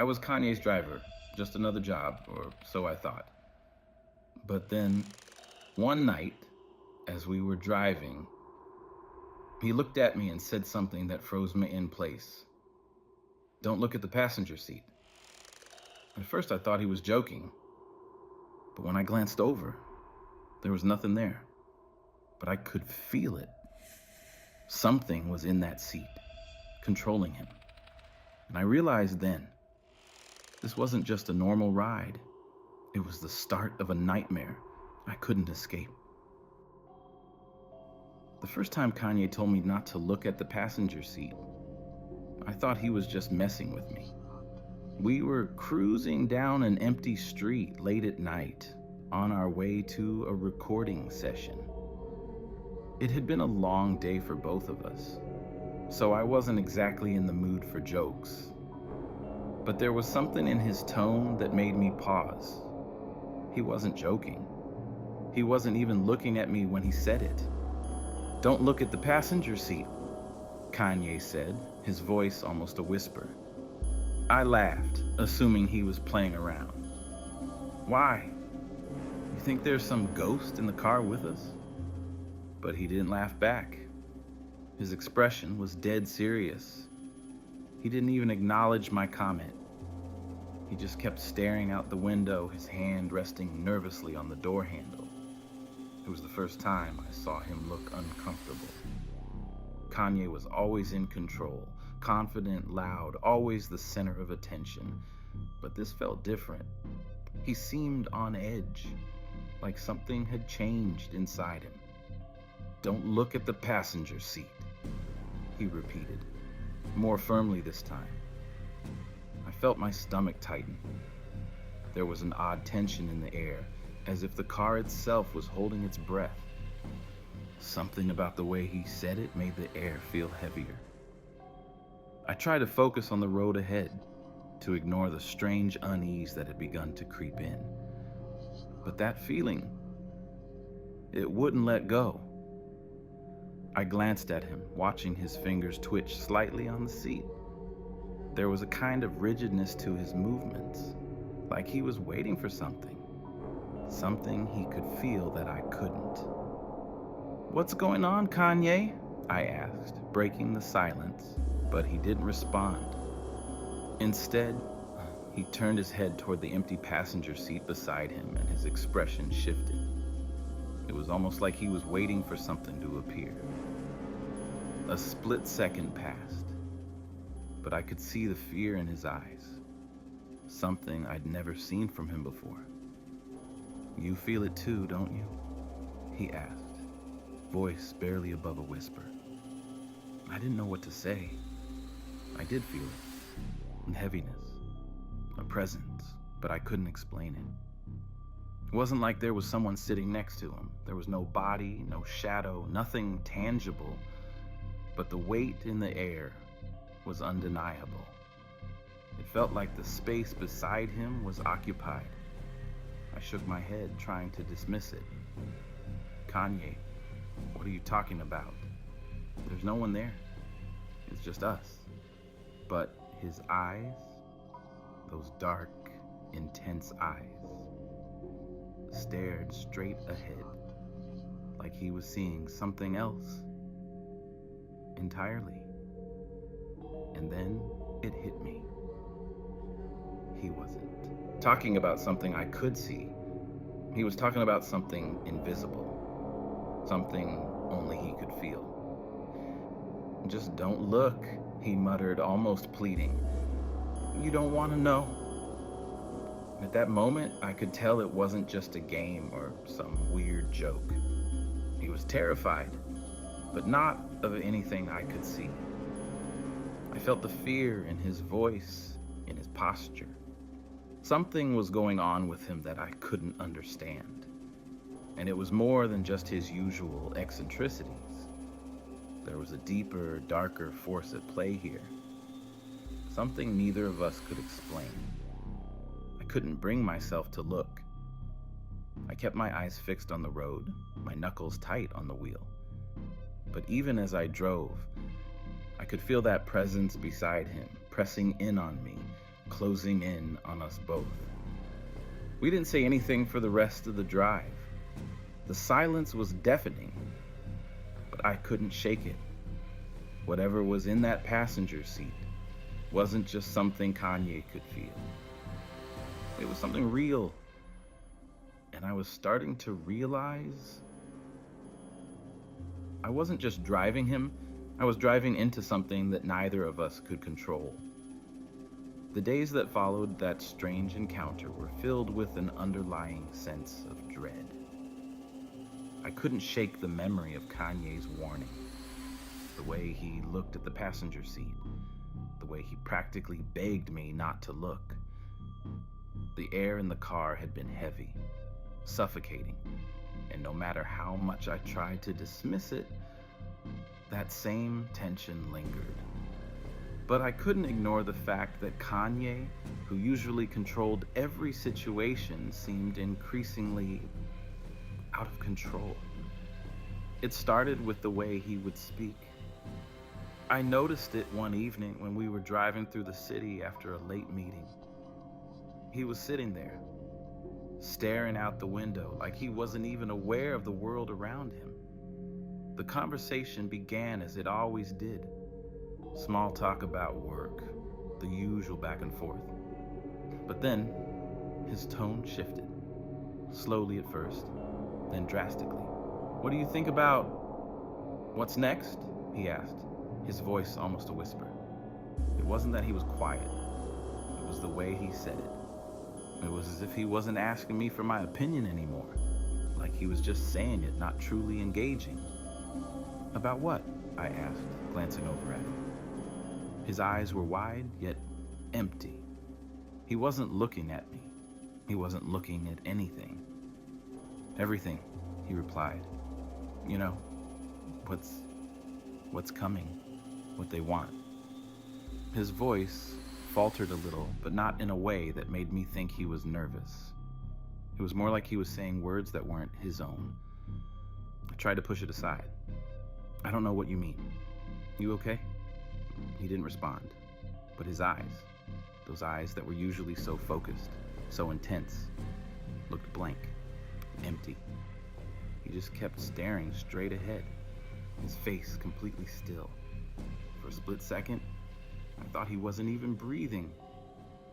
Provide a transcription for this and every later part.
I was Kanye's driver, just another job, or so I thought. But then, one night, as we were driving, he looked at me and said something that froze me in place. "Don't look at the passenger seat." At first I thought he was joking, but when I glanced over, there was nothing there. But I could feel it. Something was in that seat, controlling him. And I realized then, this wasn't just a normal ride. It was the start of a nightmare I couldn't escape. The first time Kanye told me not to look at the passenger seat, I thought he was just messing with me. We were cruising down an empty street late at night on our way to a recording session. It had been a long day for both of us, so I wasn't exactly in the mood for jokes. But there was something in his tone that made me pause. He wasn't joking. He wasn't even looking at me when he said it. "Don't look at the passenger seat," Kanye said, his voice almost a whisper. I laughed, assuming he was playing around. "Why? You think there's some ghost in the car with us?" But he didn't laugh back. His expression was dead serious. He didn't even acknowledge my comment. He just kept staring out the window, his hand resting nervously on the door handle. It was the first time I saw him look uncomfortable. Kanye was always in control, confident, loud, always the center of attention. But this felt different. He seemed on edge, like something had changed inside him. "Don't look at the passenger seat," he repeated, more firmly this time. I felt my stomach tighten. There was an odd tension in the air, as if the car itself was holding its breath. Something about the way he said it made the air feel heavier. I tried to focus on the road ahead, to ignore the strange unease that had begun to creep in. But that feeling, it wouldn't let go. I glanced at him, watching his fingers twitch slightly on the seat. There was a kind of rigidness to his movements, like he was waiting for something he could feel that I couldn't. "What's going on, Kanye?" I asked, breaking the silence, but he didn't respond. Instead, he turned his head toward the empty passenger seat beside him, and his expression shifted. It was almost like he was waiting for something to appear. A split second passed, but I could see the fear in his eyes, something I'd never seen from him before. "You feel it too, don't you?" he asked, voice barely above a whisper. I didn't know what to say. I did feel it, heaviness, a presence, but I couldn't explain it. It wasn't like there was someone sitting next to him. There was no body, no shadow, nothing tangible, but the weight in the air was undeniable. It felt like the space beside him was occupied. I shook my head, trying to dismiss it. "Kanye, what are you talking about? There's no one there. It's just us." But his eyes, those dark, intense eyes, stared straight ahead, like he was seeing something else entirely. And then it hit me. He wasn't talking about something I could see. He was talking about something invisible, something only he could feel. "Just don't look," he muttered, almost pleading. "You don't want to know." At that moment, I could tell it wasn't just a game or some weird joke. He was terrified, but not of anything I could see. I felt the fear in his voice, in his posture. Something was going on with him that I couldn't understand. And it was more than just his usual eccentricities. There was a deeper, darker force at play here. Something neither of us could explain. I couldn't bring myself to look. I kept my eyes fixed on the road, my knuckles tight on the wheel. But even as I drove, I could feel that presence beside him, pressing in on me, closing in on us both. We didn't say anything for the rest of the drive. The silence was deafening, but I couldn't shake it. Whatever was in that passenger seat wasn't just something Kanye could feel. It was something real. And I was starting to realize I wasn't just driving him, I was driving into something that neither of us could control. The days that followed that strange encounter were filled with an underlying sense of dread. I couldn't shake the memory of Kanye's warning, the way he looked at the passenger seat, the way he practically begged me not to look. The air in the car had been heavy, suffocating, and no matter how much I tried to dismiss it, that same tension lingered. But I couldn't ignore the fact that Kanye, who usually controlled every situation, seemed increasingly out of control. It started with the way he would speak. I noticed it one evening when we were driving through the city after a late meeting. He was sitting there, staring out the window like he wasn't even aware of the world around him. The conversation began as it always did. Small talk about work, the usual back and forth. But then, his tone shifted. Slowly at first, then drastically. "What do you think about what's next?" he asked, his voice almost a whisper. It wasn't that he was quiet. It was the way he said it. It was as if he wasn't asking me for my opinion anymore, like he was just saying it, not truly engaging. "About what?" I asked, glancing over at him. His eyes were wide, yet empty. He wasn't looking at me. He wasn't looking at anything. "Everything," he replied. "You know, what's coming, what they want." His voice faltered a little, but not in a way that made me think he was nervous. It was more like he was saying words that weren't his own. I tried to push it aside. "I don't know what you mean. You okay?" He didn't respond, but his eyes, those eyes that were usually so focused, so intense, looked blank, empty. He just kept staring straight ahead, his face completely still. For a split second, I thought he wasn't even breathing.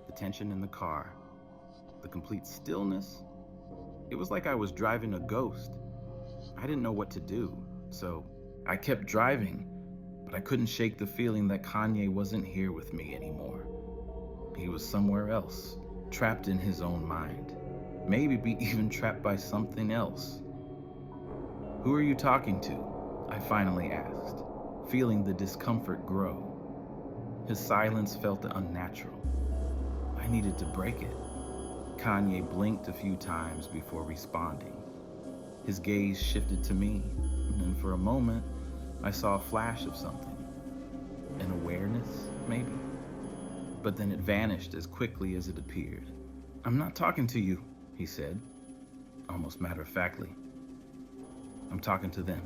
The tension in the car, the complete stillness, it was like I was driving a ghost. I didn't know what to do, so I kept driving, but I couldn't shake the feeling that Kanye wasn't here with me anymore. He was somewhere else, trapped in his own mind, maybe even trapped by something else. "Who are you talking to?" I finally asked, feeling the discomfort grow. His silence felt unnatural. I needed to break it. Kanye blinked a few times before responding. His gaze shifted to me, and for a moment, I saw a flash of something. An awareness, maybe? But then it vanished as quickly as it appeared. "I'm not talking to you," he said, almost matter-of-factly. "I'm talking to them."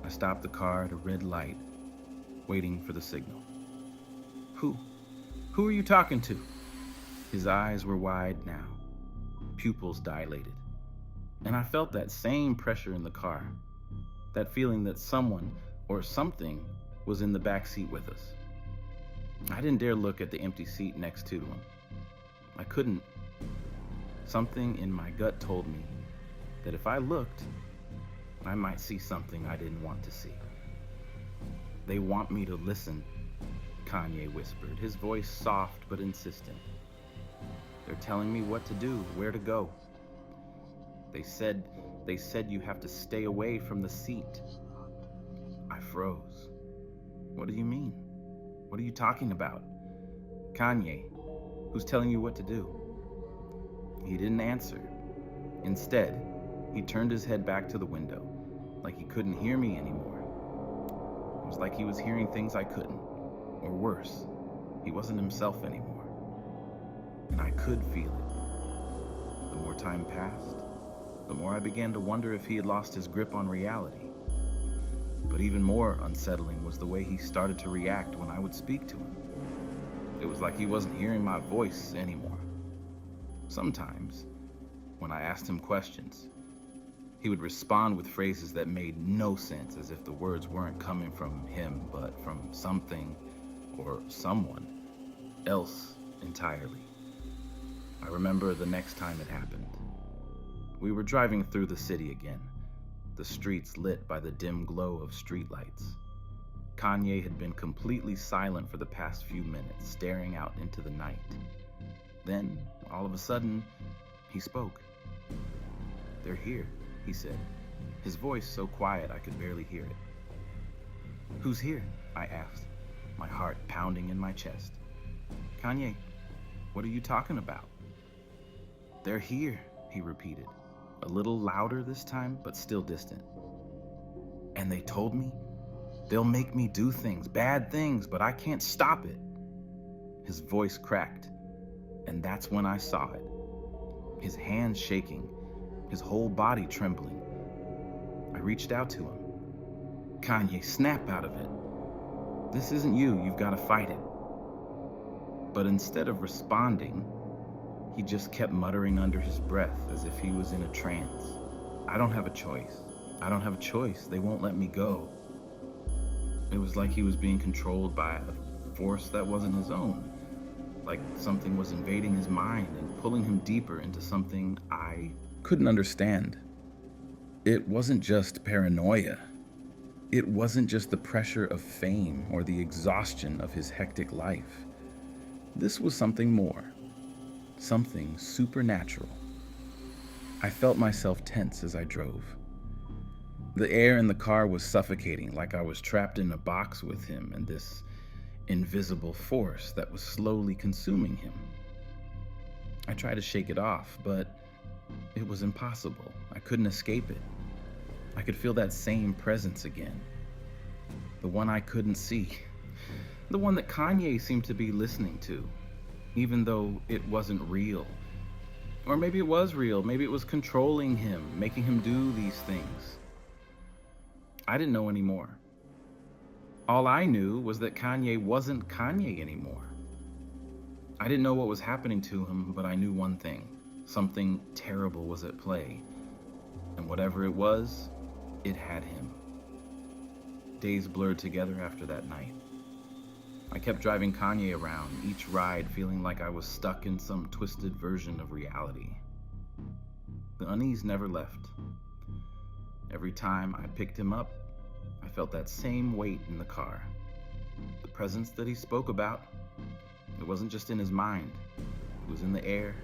I stopped the car at a red light, waiting for the signal. Who are you talking to?" His eyes were wide now, pupils dilated. And I felt that same pressure in the car, that feeling that someone or something was in the back seat with us. I didn't dare look at the empty seat next to him. I couldn't. Something in my gut told me that if I looked, I might see something I didn't want to see. "They want me to listen," Kanye whispered, his voice soft but insistent. "They're telling me what to do, where to go. They said you have to stay away from the seat." I froze. "What do you mean? What are you talking about? Kanye, who's telling you what to do?" He didn't answer. Instead, he turned his head back to the window, like he couldn't hear me anymore. It was like he was hearing things I couldn't, or worse, he wasn't himself anymore. And I could feel it. The more time passed, the more I began to wonder if he had lost his grip on reality. But even more unsettling was the way he started to react when I would speak to him. It was like he wasn't hearing my voice anymore. Sometimes, when I asked him questions, he would respond with phrases that made no sense, as if the words weren't coming from him, but from something or someone else entirely. I remember the next time it happened. We were driving through the city again, the streets lit by the dim glow of streetlights. Kanye had been completely silent for the past few minutes, staring out into the night. Then, all of a sudden, he spoke. "They're here," he said, his voice so quiet I could barely hear it. "Who's here?" I asked, my heart pounding in my chest. "Kanye, what are you talking about?" "They're here," he repeated, a little louder this time, but still distant. "And they told me they'll make me do things, bad things, but I can't stop it." His voice cracked, and that's when I saw it. His hands shaking, his whole body trembling. I reached out to him. "Kanye, snap out of it. This isn't you, you've got to fight it." But instead of responding, he just kept muttering under his breath as if he was in a trance. "I don't have a choice. I don't have a choice. They won't let me go." It was like he was being controlled by a force that wasn't his own. Like something was invading his mind and pulling him deeper into something I couldn't understand. It wasn't just paranoia. It wasn't just the pressure of fame or the exhaustion of his hectic life. This was something more. Something supernatural. I felt myself tense as I drove. The air in the car was suffocating, like I was trapped in a box with him and this invisible force that was slowly consuming him. I tried to shake it off, but it was impossible. I couldn't escape it. I could feel that same presence again. The one I couldn't see. The one that Kanye seemed to be listening to, even though it wasn't real. Or maybe it was real. Maybe it was controlling him, making him do these things. I didn't know anymore. All I knew was that Kanye wasn't Kanye anymore. I didn't know what was happening to him, but I knew one thing. Something terrible was at play. And whatever it was, it had him. Days blurred together after that night. I kept driving Kanye around, each ride feeling like I was stuck in some twisted version of reality. The unease never left. Every time I picked him up, I felt that same weight in the car. The presence that he spoke about, it wasn't just in his mind. It was in the air,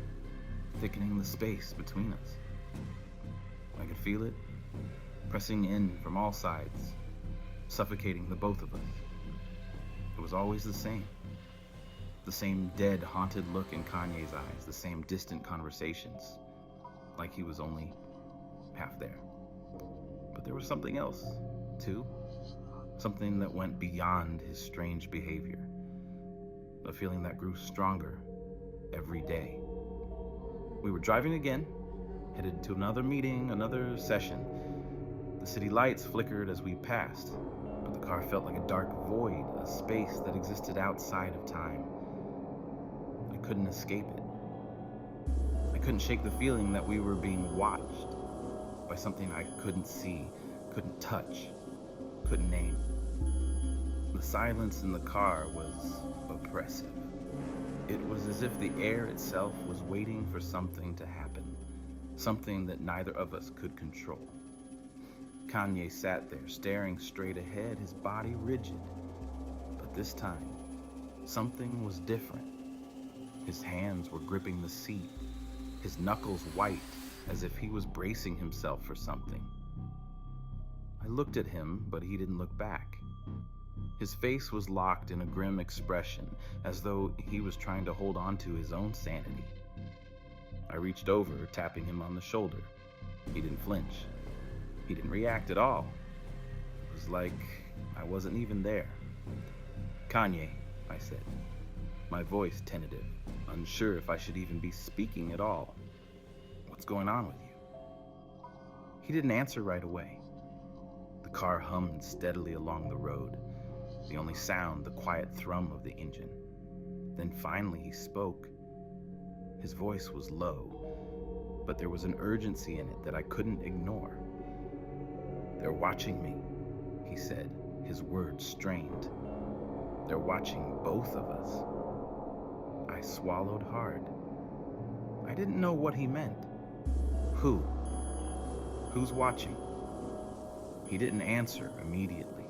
thickening the space between us. I could feel it, pressing in from all sides, suffocating the both of us. It was always the same. The same dead, haunted look in Kanye's eyes, the same distant conversations, like he was only half there. But there was something else, too. Something that went beyond his strange behavior. A feeling that grew stronger every day. We were driving again, headed to another meeting, another session. The city lights flickered as we passed, but the car felt like a dark void, a space that existed outside of time. I couldn't escape it. I couldn't shake the feeling that we were being watched by something I couldn't see, couldn't touch, couldn't name. The silence in the car was oppressive. It was as if the air itself was waiting for something to happen, something that neither of us could control. Kanye sat there, staring straight ahead, his body rigid. But this time, something was different. His hands were gripping the seat, his knuckles white, as if he was bracing himself for something. I looked at him, but he didn't look back. His face was locked in a grim expression, as though he was trying to hold on to his own sanity. I reached over, tapping him on the shoulder. He didn't flinch. He didn't react at all. It was like I wasn't even there. "Kanye," I said, my voice tentative, unsure if I should even be speaking at all. "What's going on with you?" He didn't answer right away. The car hummed steadily along the road, the only sound the quiet thrum of the engine. Then finally he spoke. His voice was low, but there was an urgency in it that I couldn't ignore. "They're watching me," he said, his words strained. "They're watching both of us." I swallowed hard. I didn't know what he meant. Who? Who's watching? He didn't answer immediately.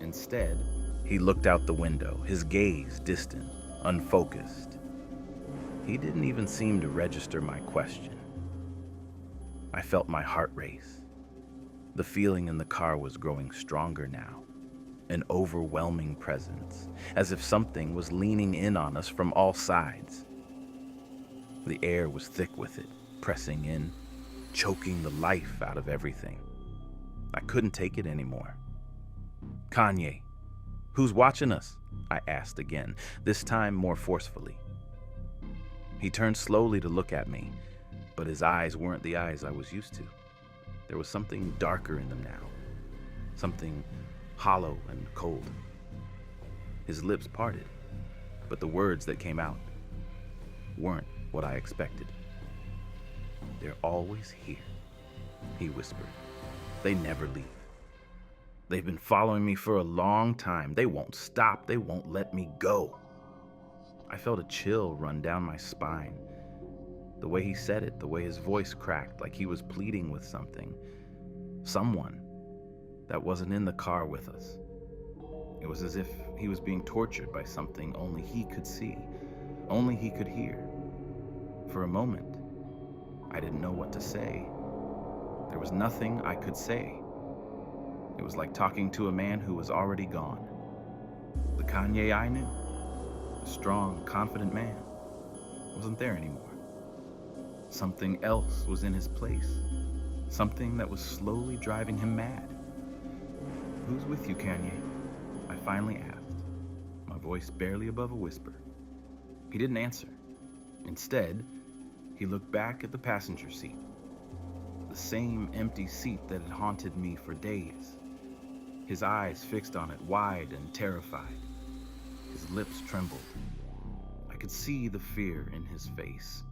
Instead, he looked out the window, his gaze distant, unfocused. He didn't even seem to register my question. I felt my heart race. The feeling in the car was growing stronger now, an overwhelming presence, as if something was leaning in on us from all sides. The air was thick with it, pressing in, choking the life out of everything. I couldn't take it anymore. "Kanye, who's watching us?" I asked again, this time more forcefully. He turned slowly to look at me, but his eyes weren't the eyes I was used to. There was something darker in them now, something hollow and cold. His lips parted, but the words that came out weren't what I expected. "They're always here," he whispered. "They never leave. They've been following me for a long time. They won't stop. They won't let me go." I felt a chill run down my spine. The way he said it, the way his voice cracked like he was pleading with something. Someone that wasn't in the car with us. It was as if he was being tortured by something only he could see, only he could hear. For a moment, I didn't know what to say. There was nothing I could say. It was like talking to a man who was already gone. The Kanye I knew, the strong, confident man, wasn't there anymore. Something else was in his place, something that was slowly driving him mad. "Who's with you, Kanye?" I finally asked, my voice barely above a whisper. He didn't answer. Instead, he looked back at the passenger seat, the same empty seat that had haunted me for days. His eyes fixed on it, wide and terrified. His lips trembled. I could see the fear in his face.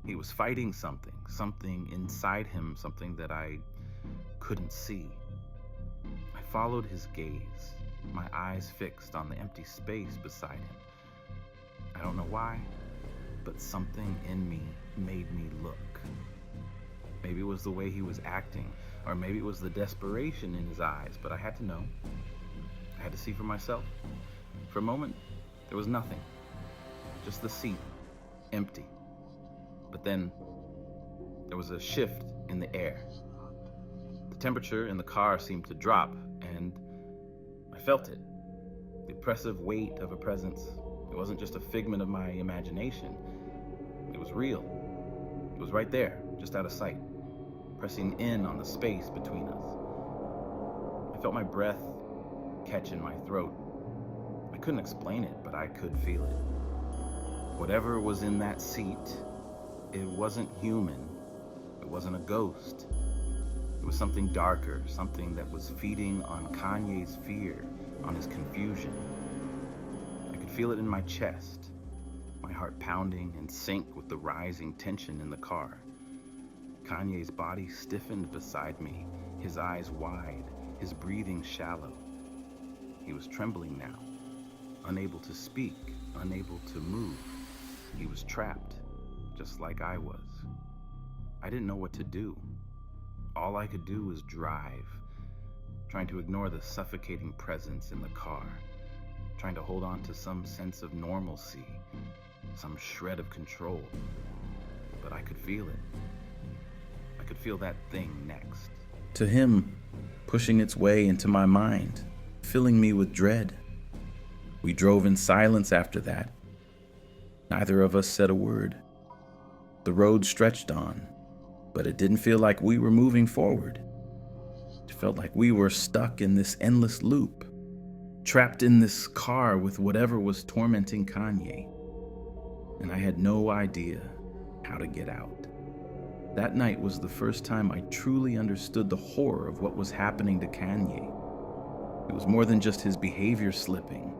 He was fighting something inside him, something that I couldn't see. I followed his gaze, my eyes fixed on the empty space beside him. I don't know why, but something in me made me look. Maybe it was the way he was acting, or maybe it was the desperation in his eyes, but I had to know. I had to see for myself. For a moment, there was nothing, just the seat, empty. But then, there was a shift in the air. The temperature in the car seemed to drop, and I felt it. The oppressive weight of a presence. It wasn't just a figment of my imagination. It was real. It was right there, just out of sight, pressing in on the space between us. I felt my breath catch in my throat. I couldn't explain it, but I could feel it. Whatever was in that seat, it wasn't human. It wasn't a ghost. It was something darker, something that was feeding on Kanye's fear, on his confusion. I could feel it in my chest, my heart pounding in sync with the rising tension in the car. Kanye's body stiffened beside me, his eyes wide, his breathing shallow. He was trembling now, unable to speak, unable to move. He was trapped, just like I was. I didn't know what to do. All I could do was drive, trying to ignore the suffocating presence in the car, trying to hold on to some sense of normalcy, some shred of control. But I could feel it. I could feel that thing next. To him, pushing its way into my mind, filling me with dread. We drove in silence after that. Neither of us said a word. The road stretched on, but it didn't feel like we were moving forward. It felt like we were stuck in this endless loop, trapped in this car with whatever was tormenting Kanye. And I had no idea how to get out. That night was the first time I truly understood the horror of what was happening to Kanye. It was more than just his behavior slipping.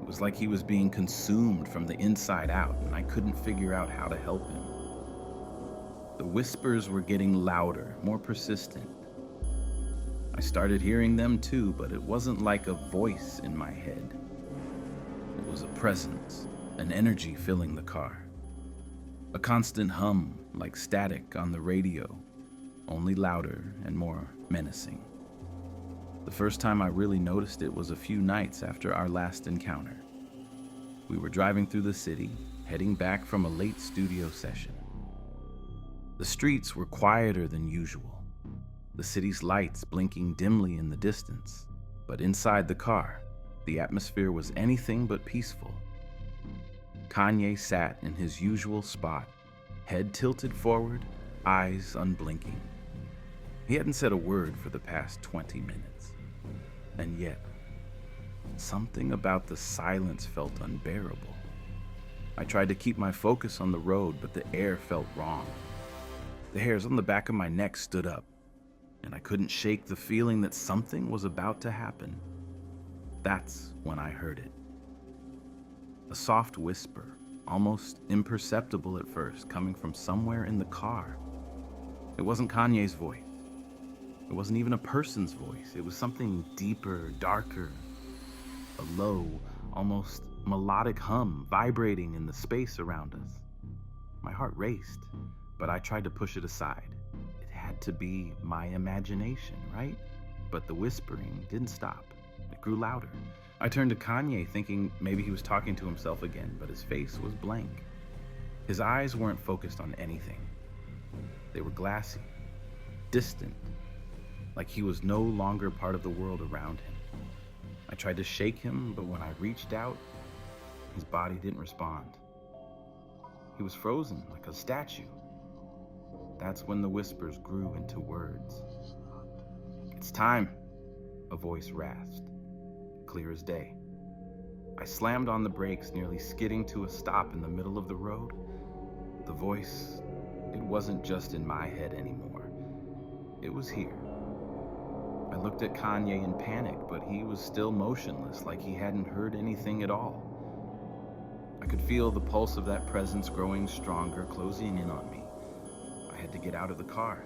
It It was like he was being consumed from the inside out, and I couldn't figure out how to help him. The whispers were getting louder, more persistent. I started hearing them too, but it wasn't like a voice in my head. It was a presence, an energy filling the car. A constant hum, like static on the radio, only louder and more menacing. The first time I really noticed it was a few nights after our last encounter. We were driving through the city, heading back from a late studio session. The streets were quieter than usual, the city's lights blinking dimly in the distance, but inside the car, the atmosphere was anything but peaceful. Kanye sat in his usual spot, head tilted forward, eyes unblinking. He hadn't said a word for the past 20 minutes. And yet, something about the silence felt unbearable. I tried to keep my focus on the road, but the air felt wrong. The hairs on the back of my neck stood up, and I couldn't shake the feeling that something was about to happen. That's when I heard it. A soft whisper, almost imperceptible at first, coming from somewhere in the car. It wasn't Kanye's voice. It wasn't even a person's voice. It was something deeper, darker. A low, almost melodic hum vibrating in the space around us. My heart raced, but I tried to push it aside. It had to be my imagination, right? But the whispering didn't stop. It grew louder. I turned to Kanye thinking maybe he was talking to himself again, but his face was blank. His eyes weren't focused on anything. They were glassy, distant, like he was no longer part of the world around him. I tried to shake him, but when I reached out, his body didn't respond. He was frozen like a statue. That's when the whispers grew into words. "It's time," a voice rasped, clear as day. I slammed on the brakes, nearly skidding to a stop in the middle of the road. The voice, it wasn't just in my head anymore. It was here. I looked at Kanye in panic, but he was still motionless, like he hadn't heard anything at all. I could feel the pulse of that presence growing stronger, closing in on me. I had to get out of the car.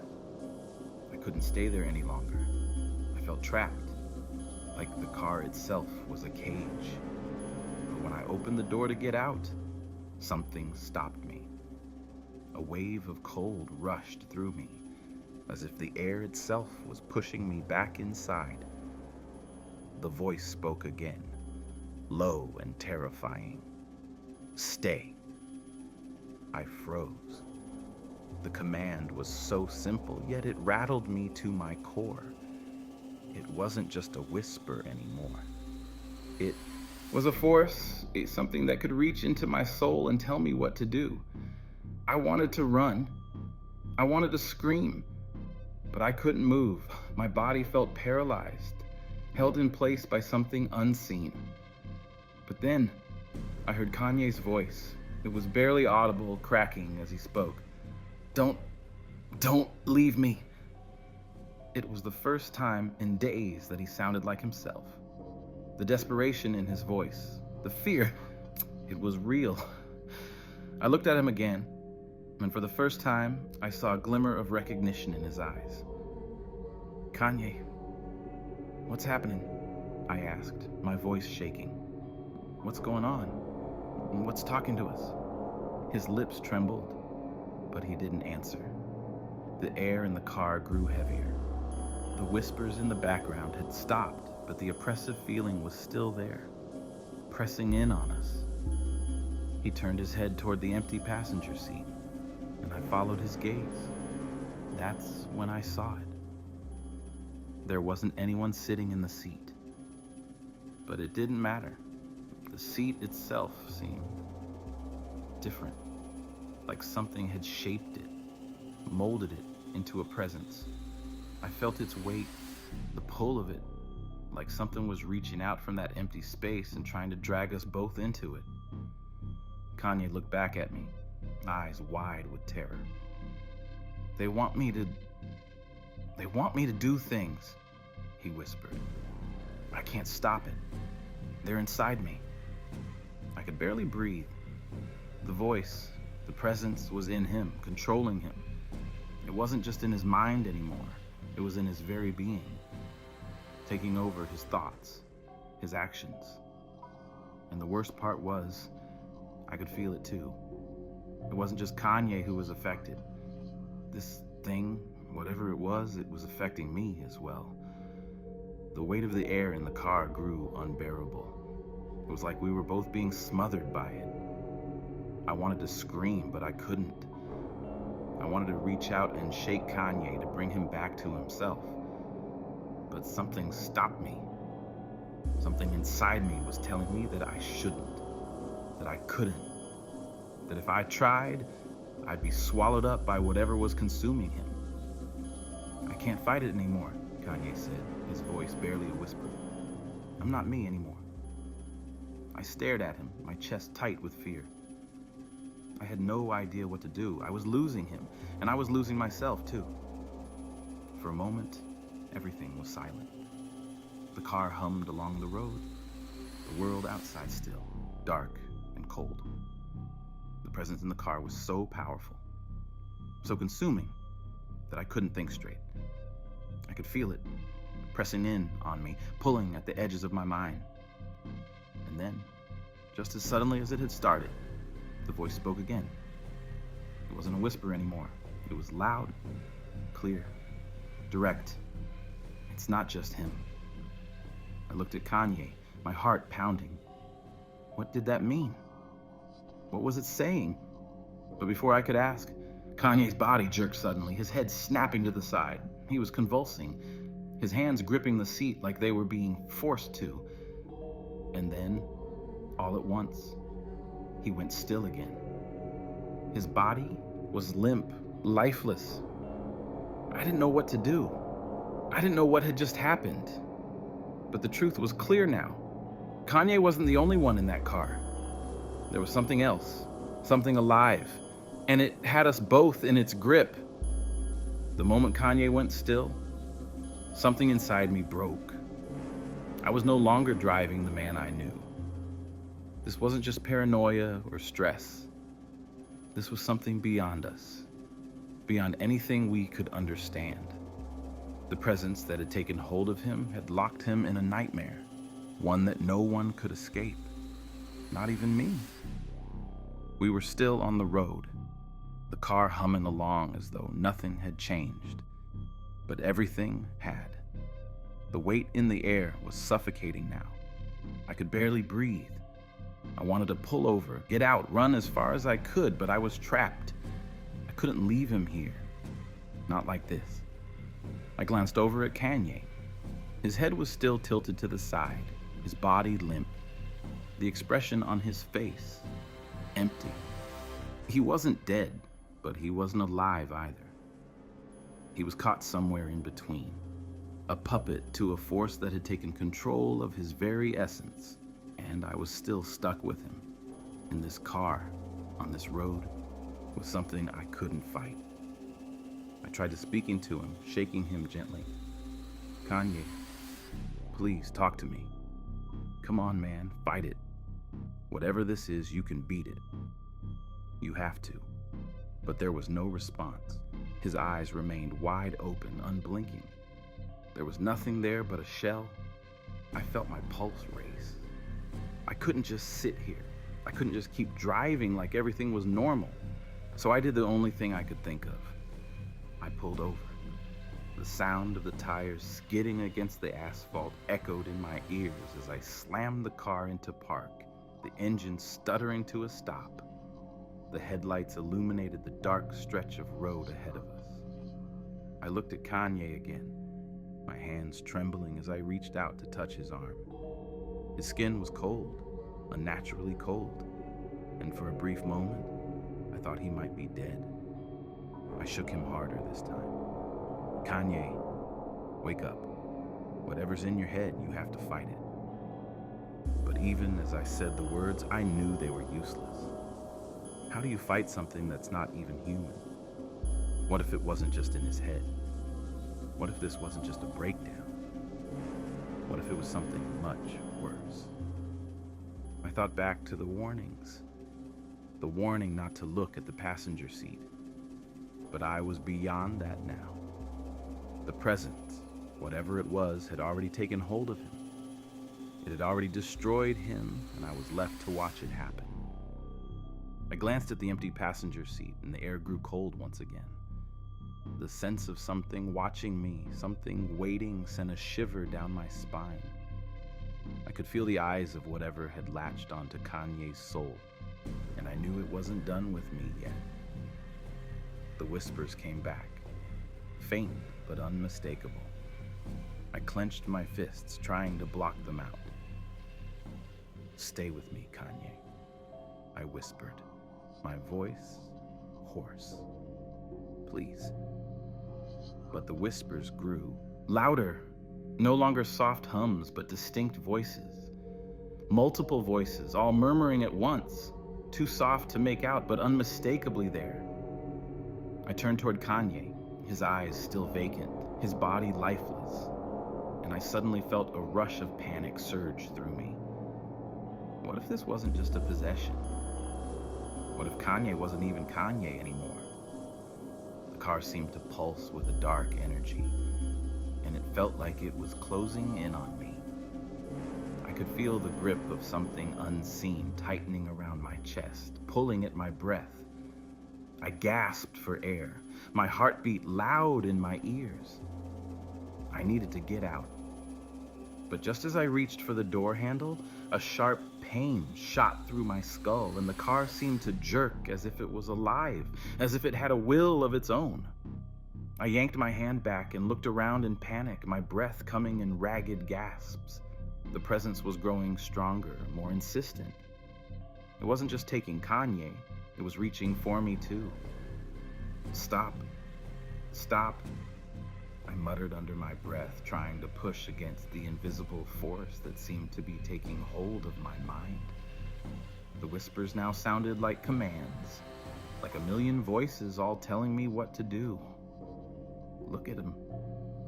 I couldn't stay there any longer. I felt trapped, like the car itself was a cage. But when I opened the door to get out, something stopped me. A wave of cold rushed through me, as if the air itself was pushing me back inside. The voice spoke again, low and terrifying. "Stay." I froze. The command was so simple, yet it rattled me to my core. It wasn't just a whisper anymore. It was a force, something that could reach into my soul and tell me what to do. I wanted to run. I wanted to scream. But I couldn't move. My body felt paralyzed, held in place by something unseen. But then, I heard Kanye's voice. It was barely audible, cracking as he spoke. Don't leave me." It was the first time in days that he sounded like himself. The desperation in his voice, the fear, it was real. I looked at him again, and for the first time, I saw a glimmer of recognition in his eyes. "Kanye, what's happening?" I asked, my voice shaking. "What's going on? What's talking to us?" His lips trembled, but he didn't answer. The air in the car grew heavier. The whispers in the background had stopped, but the oppressive feeling was still there, pressing in on us. He turned his head toward the empty passenger seat, and I followed his gaze. That's when I saw it. There wasn't anyone sitting in the seat. But it didn't matter. The seat itself seemed different, like something had shaped it, molded it into a presence. I felt its weight, the pull of it, like something was reaching out from that empty space and trying to drag us both into it. Kanye looked back at me, eyes wide with terror. They want me to do things," he whispered. "I can't stop it. They're inside me. I could barely breathe. The voice, the presence was in him, controlling him. It wasn't just in his mind anymore. It was in his very being, taking over his thoughts, his actions. And the worst part was, I could feel it too. It wasn't just Kanye who was affected. This thing, whatever it was affecting me as well. The weight of the air in the car grew unbearable. It was like we were both being smothered by it. I wanted to scream, but I couldn't. I wanted to reach out and shake Kanye to bring him back to himself. But something stopped me. Something inside me was telling me that I shouldn't, that I couldn't, that if I tried, I'd be swallowed up by whatever was consuming him. I can't fight it anymore, Kanye said, his voice barely a whisper. I'm not me anymore. I stared at him, my chest tight with fear. I had no idea what to do. I was losing him, and I was losing myself too. For a moment, everything was silent. The car hummed along the road, the world outside still, dark and cold. The presence in the car was so powerful, so consuming, that I couldn't think straight. I could feel it, pressing in on me, pulling at the edges of my mind. And then, just as suddenly as it had started, the voice spoke again. It wasn't a whisper anymore. It was loud, clear, direct. It's not just him. I looked at Kanye, my heart pounding. What did that mean? What was it saying? But before I could ask, Kanye's body jerked suddenly, his head snapping to the side. He was convulsing, his hands gripping the seat like they were being forced to. And then, all at once, he went still again. His body was limp, lifeless. I didn't know what to do. I didn't know what had just happened. But the truth was clear now. Kanye wasn't the only one in that car. There was something else, something alive, and it had us both in its grip. The moment Kanye went still, something inside me broke. I was no longer driving the man I knew. This wasn't just paranoia or stress. This was something beyond us, beyond anything we could understand. The presence that had taken hold of him had locked him in a nightmare, one that no one could escape, not even me. We were still on the road, the car humming along as though nothing had changed, but everything had. The weight in the air was suffocating now. I could barely breathe. I wanted to pull over, get out, run as far as I could, but I was trapped. I couldn't leave him here. Not like this. I glanced over at Kanye. His head was still tilted to the side, his body limp. The expression on his face, empty. He wasn't dead, but he wasn't alive either. He was caught somewhere in between, a puppet to a force that had taken control of his very essence. And I was still stuck with him, in this car, on this road, with something I couldn't fight. I tried to speaking to him, shaking him gently. Kanye, please talk to me. Come on, man, fight it. Whatever this is, you can beat it. You have to. But there was no response. His eyes remained wide open, unblinking. There was nothing there but a shell. I felt my pulse race. I couldn't just sit here. I couldn't just keep driving like everything was normal. So I did the only thing I could think of. I pulled over. The sound of the tires skidding against the asphalt echoed in my ears as I slammed the car into park, the engine stuttering to a stop. The headlights illuminated the dark stretch of road ahead of us. I looked at Kanye again, my hands trembling as I reached out to touch his arm. His skin was cold, unnaturally cold, and for a brief moment, I thought he might be dead. I shook him harder this time. Kanye, wake up. Whatever's in your head, you have to fight it. But even as I said the words, I knew they were useless. How do you fight something that's not even human? What if it wasn't just in his head? What if this wasn't just a breakdown? What if it was something much worse? I thought back to the warnings. The warning not to look at the passenger seat. But I was beyond that now. The presence, whatever it was, had already taken hold of him. It had already destroyed him, and I was left to watch it happen. I glanced at the empty passenger seat, and the air grew cold once again. The sense of something watching me, something waiting, sent a shiver down my spine. I could feel the eyes of whatever had latched onto Kanye's soul, and I knew it wasn't done with me yet. The whispers came back, faint but unmistakable. I clenched my fists, trying to block them out. "Stay with me, Kanye," I whispered, my voice hoarse. "Please." But the whispers grew, louder, no longer soft hums, but distinct voices. Multiple voices, all murmuring at once, too soft to make out, but unmistakably there. I turned toward Kanye, his eyes still vacant, his body lifeless, and I suddenly felt a rush of panic surge through me. What if this wasn't just a possession? What if Kanye wasn't even Kanye anymore? The car seemed to pulse with a dark energy, and it felt like it was closing in on me. I could feel the grip of something unseen tightening around my chest, pulling at my breath. I gasped for air, my heartbeat loud in my ears. I needed to get out. But just as I reached for the door handle, a sharp pain shot through my skull, and the car seemed to jerk as if it was alive, as if it had a will of its own. I yanked my hand back and looked around in panic, my breath coming in ragged gasps. The presence was growing stronger, more insistent. It wasn't just taking Kanye, it was reaching for me too. "Stop. Stop," I muttered under my breath, trying to push against the invisible force that seemed to be taking hold of my mind. The whispers now sounded like commands, like a million voices all telling me what to do. "Look at him,"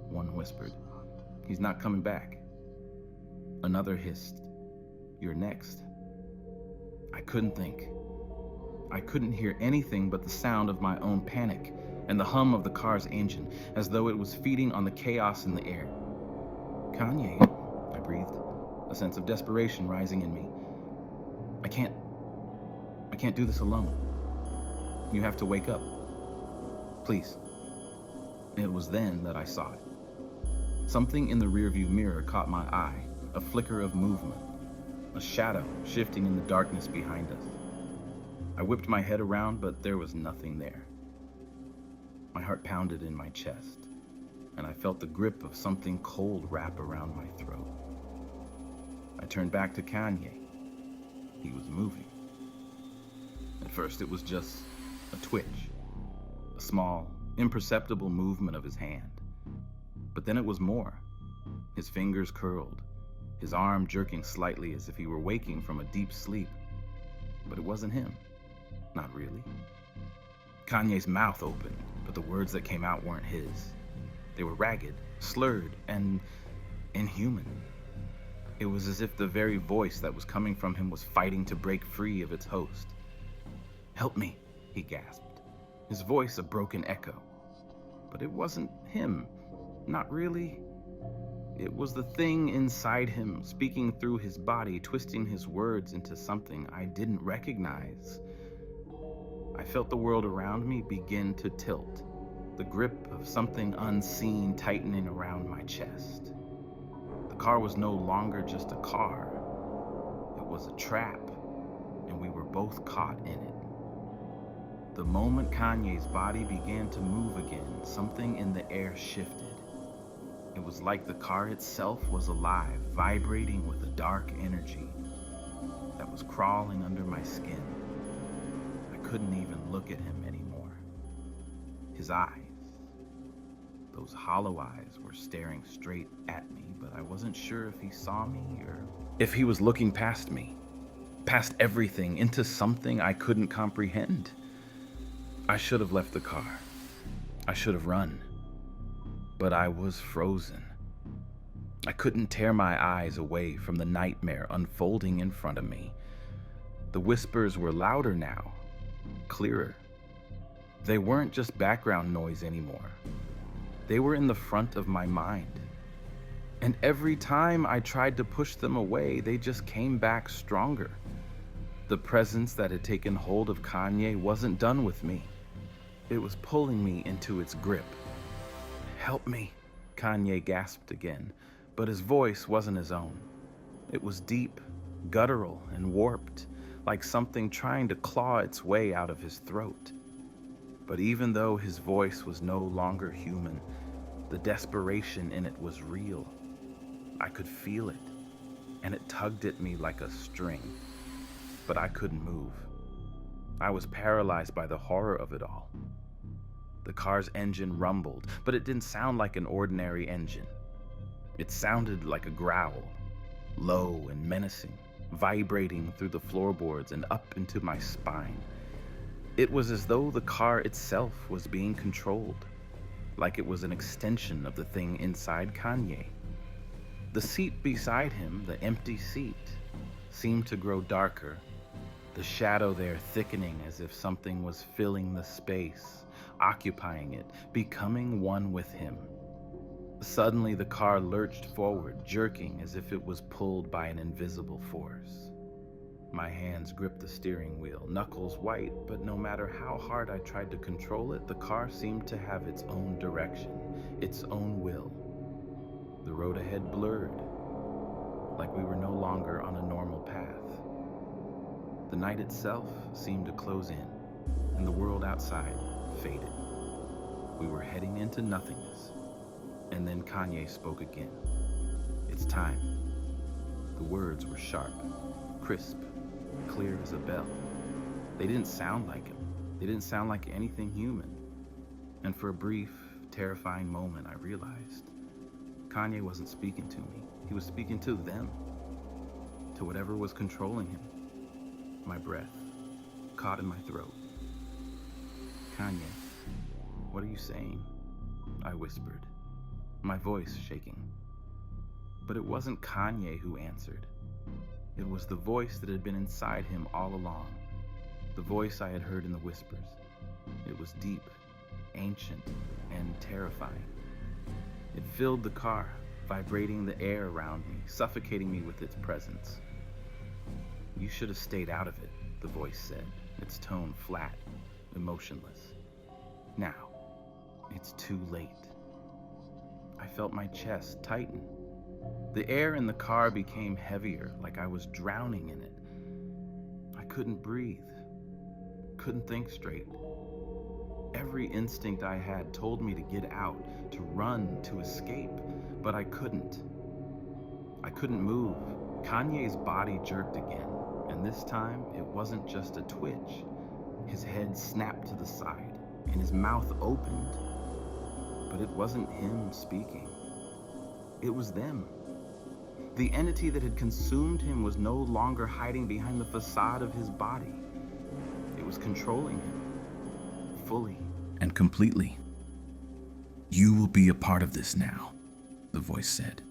one whispered. "He's not coming back." Another hissed, "You're next." I couldn't think. I couldn't hear anything but the sound of my own panic and the hum of the car's engine, as though it was feeding on the chaos in the air. "Kanye," I breathed, a sense of desperation rising in me. I can't do this alone. You have to wake up. Please." It was then that I saw it. Something in the rearview mirror caught my eye, a flicker of movement, a shadow shifting in the darkness behind us. I whipped my head around, but there was nothing there. My heart pounded in my chest, and I felt the grip of something cold wrap around my throat. I turned back to Kanye. He was moving. At first, it was just a twitch, a small, imperceptible movement of his hand. But then it was more. His fingers curled, his arm jerking slightly as if he were waking from a deep sleep. But it wasn't him. Not really. Kanye's mouth opened, but the words that came out weren't his. They were ragged, slurred, and inhuman. It was as if the very voice that was coming from him was fighting to break free of its host. "Help me," he gasped, his voice a broken echo. But it wasn't him. Not really. It was the thing inside him, speaking through his body, twisting his words into something I didn't recognize. I felt the world around me begin to tilt, the grip of something unseen tightening around my chest. The car was no longer just a car. It was a trap, and we were both caught in it. The moment Kanye's body began to move again, something in the air shifted. It was like the car itself was alive, vibrating with a dark energy that was crawling under my skin. I couldn't even look at him anymore. His eyes, those hollow eyes, were staring straight at me, but I wasn't sure if he saw me or if he was looking past me, past everything, into something I couldn't comprehend. I should have left the car. I should have run. But I was frozen. I couldn't tear my eyes away from the nightmare unfolding in front of me. The whispers were louder now, clearer. They weren't just background noise anymore. They were in the front of my mind. And every time I tried to push them away, they just came back stronger. The presence that had taken hold of Kanye wasn't done with me. It was pulling me into its grip. "Help me," Kanye gasped again, but his voice wasn't his own. It was deep, guttural, and warped, like something trying to claw its way out of his throat. But even though his voice was no longer human, the desperation in it was real. I could feel it, and it tugged at me like a string. But I couldn't move. I was paralyzed by the horror of it all. The car's engine rumbled, but it didn't sound like an ordinary engine. It sounded like a growl, low and menacing, vibrating through the floorboards and up into my spine. It was as though the car itself was being controlled, like it was an extension of the thing inside Kanye. The seat beside him, the empty seat, seemed to grow darker, the shadow there thickening as if something was filling the space, occupying it, becoming one with him. Suddenly, the car lurched forward, jerking as if it was pulled by an invisible force. My hands gripped the steering wheel, knuckles white, but no matter how hard I tried to control it, the car seemed to have its own direction, its own will. The road ahead blurred, like we were no longer on a normal path. The night itself seemed to close in, and the world outside faded. We were heading into nothingness, and then Kanye spoke again. "It's time." The words were sharp, crisp, clear as a bell. They didn't sound like him. They didn't sound like anything human. And for a brief, terrifying moment, I realized Kanye wasn't speaking to me. He was speaking to them, to whatever was controlling him. My breath caught in my throat. "Kanye, what are you saying?" I whispered, my voice shaking. But it wasn't Kanye who answered. It was the voice that had been inside him all along, the voice I had heard in the whispers. It was deep, ancient, and terrifying. It filled the car, vibrating the air around me, suffocating me with its presence. "You should have stayed out of it," the voice said, its tone flat, emotionless. "Now, it's too late." I felt my chest tighten. The air in the car became heavier, like I was drowning in it. I couldn't breathe, couldn't think straight. Every instinct I had told me to get out, to run, to escape, but I couldn't. I couldn't move. Kanye's body jerked again, and this time it wasn't just a twitch. His head snapped to the side, and his mouth opened. But it wasn't him speaking. It was them. The entity that had consumed him was no longer hiding behind the facade of his body. It was controlling him, fully and completely. "You will be a part of this now," the voice said,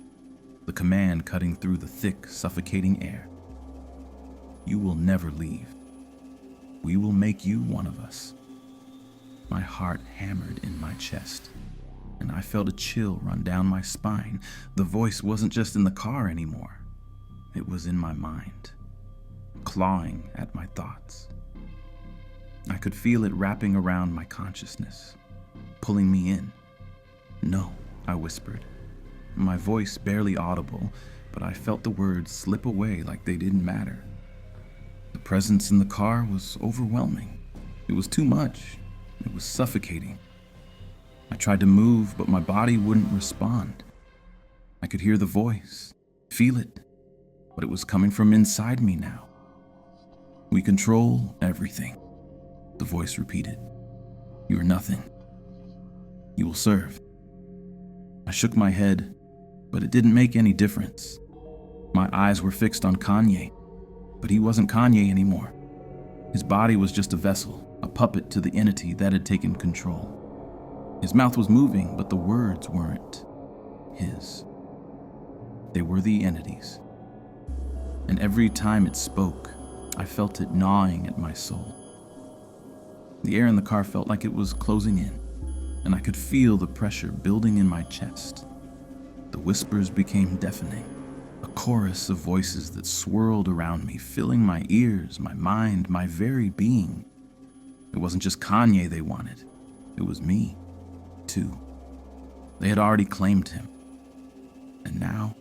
the command cutting through the thick, suffocating air. "You will never leave. We will make you one of us." My heart hammered in my chest, and I felt a chill run down my spine. The voice wasn't just in the car anymore. It was in my mind, clawing at my thoughts. I could feel it wrapping around my consciousness, pulling me in. "No," I whispered, my voice barely audible, but I felt the words slip away like they didn't matter. The presence in the car was overwhelming. It was too much. It was suffocating. I tried to move, but my body wouldn't respond. I could hear the voice, feel it, but it was coming from inside me now. "We control everything," the voice repeated. "You are nothing. You will serve." I shook my head, but it didn't make any difference. My eyes were fixed on Kanye, but he wasn't Kanye anymore. His body was just a vessel, a puppet to the entity that had taken control. His mouth was moving, but the words weren't his. They were the entities. And every time it spoke, I felt it gnawing at my soul. The air in the car felt like it was closing in, and I could feel the pressure building in my chest. The whispers became deafening, a chorus of voices that swirled around me, filling my ears, my mind, my very being. It wasn't just Kanye they wanted. It was me, too. They had already claimed him. And now,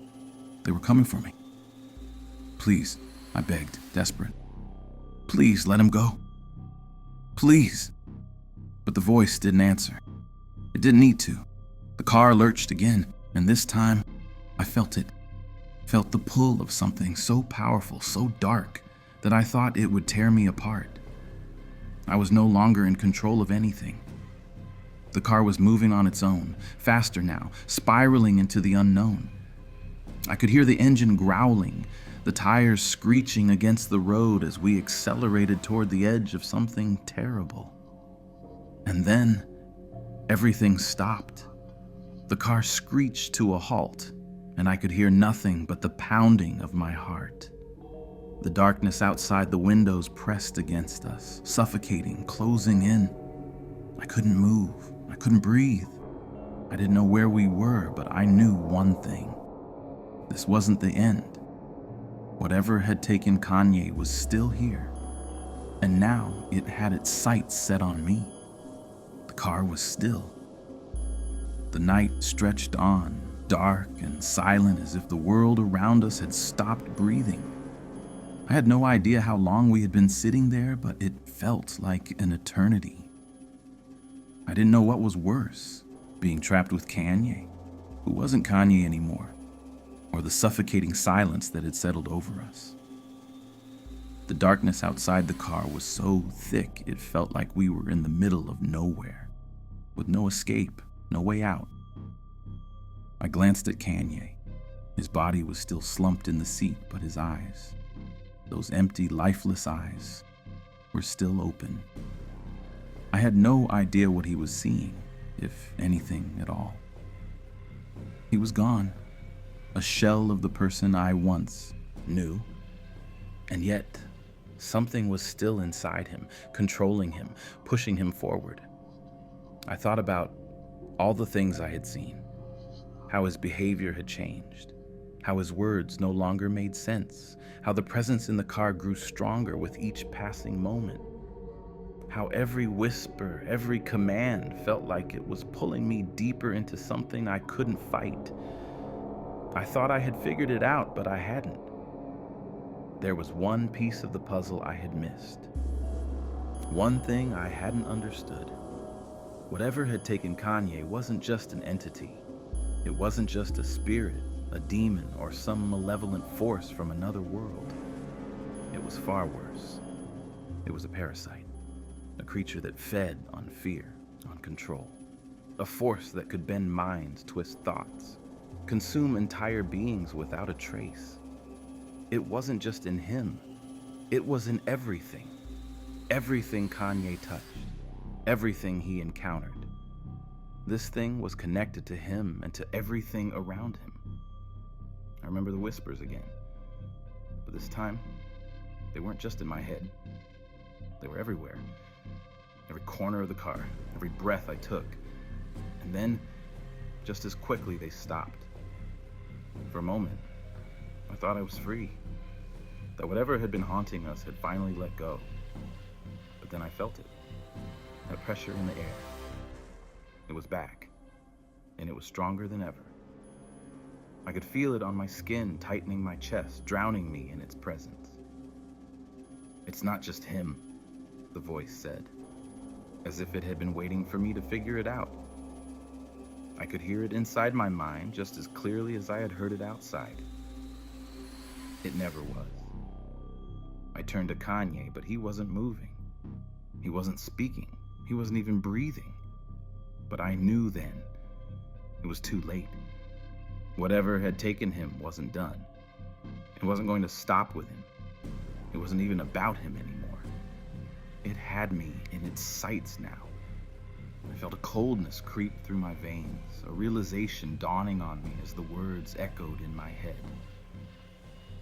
they were coming for me. Please, I begged, desperate. Please, let him go. Please. But the voice didn't answer. It didn't need to. The car lurched again, and this time, I felt it. Felt the pull of something so powerful, so dark, that I thought it would tear me apart. I was no longer in control of anything. The car was moving on its own, faster now, spiraling into the unknown. I could hear the engine growling, the tires screeching against the road as we accelerated toward the edge of something terrible. And then, everything stopped. The car screeched to a halt, and I could hear nothing but the pounding of my heart. The darkness outside the windows pressed against us, suffocating, closing in. I couldn't move. I couldn't breathe. I didn't know where we were, but I knew one thing. This wasn't the end. Whatever had taken Kanye was still here, and now it had its sights set on me. The car was still. The night stretched on, dark and silent as if the world around us had stopped breathing. I had no idea how long we had been sitting there, but it felt like an eternity. I didn't know what was worse, being trapped with Kanye, who wasn't Kanye anymore, or the suffocating silence that had settled over us. The darkness outside the car was so thick it felt like we were in the middle of nowhere, with no escape, no way out. I glanced at Kanye. His body was still slumped in the seat, but his eyes, those empty, lifeless eyes, were still open. I had no idea what he was seeing, if anything at all. He was gone, a shell of the person I once knew. And yet, something was still inside him, controlling him, pushing him forward. I thought about all the things I had seen, how his behavior had changed, how his words no longer made sense, how the presence in the car grew stronger with each passing moment, how every whisper, every command felt like it was pulling me deeper into something I couldn't fight. I thought I had figured it out, but I hadn't. There was one piece of the puzzle I had missed. One thing I hadn't understood. Whatever had taken Kanye wasn't just an entity. It wasn't just a spirit, a demon, or some malevolent force from another world. It was far worse. It was a parasite, a creature that fed on fear, on control, a force that could bend minds, twist thoughts, consume entire beings without a trace. It wasn't just in him. It was in everything. Everything Kanye touched. Everything he encountered. This thing was connected to him and to everything around him. I remember the whispers again. But this time, they weren't just in my head. They were everywhere. Every corner of the car, every breath I took. And then, just as quickly, they stopped. For a moment, I thought I was free. That whatever had been haunting us had finally let go. But then I felt it. That pressure in the air. It was back, and it was stronger than ever. I could feel it on my skin, tightening my chest, drowning me in its presence. It's not just him, the voice said, as if it had been waiting for me to figure it out. I could hear it inside my mind just as clearly as I had heard it outside. It never was. I turned to Kanye, but he wasn't moving. He wasn't speaking. He wasn't even breathing. But I knew then. It was too late. Whatever had taken him wasn't done. It wasn't going to stop with him. It wasn't even about him anymore. It had me in its sights now. I felt a coldness creep through my veins, a realization dawning on me as the words echoed in my head.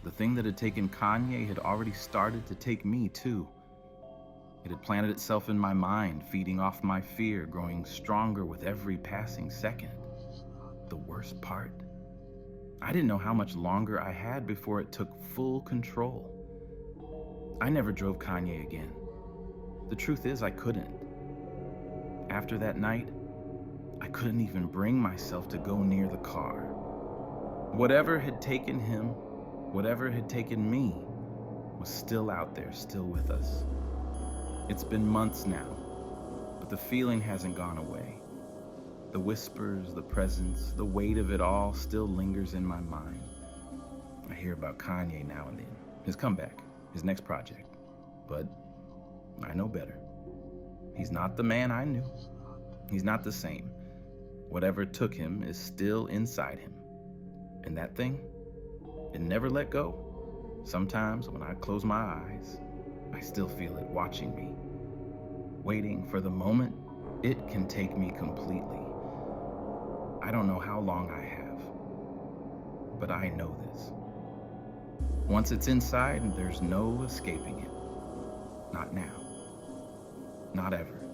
The thing that had taken Kanye had already started to take me too. It had planted itself in my mind, feeding off my fear, growing stronger with every passing second. The worst part? I didn't know how much longer I had before it took full control. I never drove Kanye again. The truth is, I couldn't. After that night, I couldn't even bring myself to go near the car. Whatever had taken him, whatever had taken me, was still out there, still with us. It's been months now, but the feeling hasn't gone away. The whispers, the presence, the weight of it all still lingers in my mind. I hear about Kanye now and then, his comeback, his next project. But I know better. He's not the man I knew. He's not the same. Whatever took him is still inside him. And that thing, it never let go. Sometimes when I close my eyes, I still feel it watching me, waiting for the moment it can take me completely. I don't know how long I have, but I know this. Once it's inside, there's no escaping it. Not now. Not ever.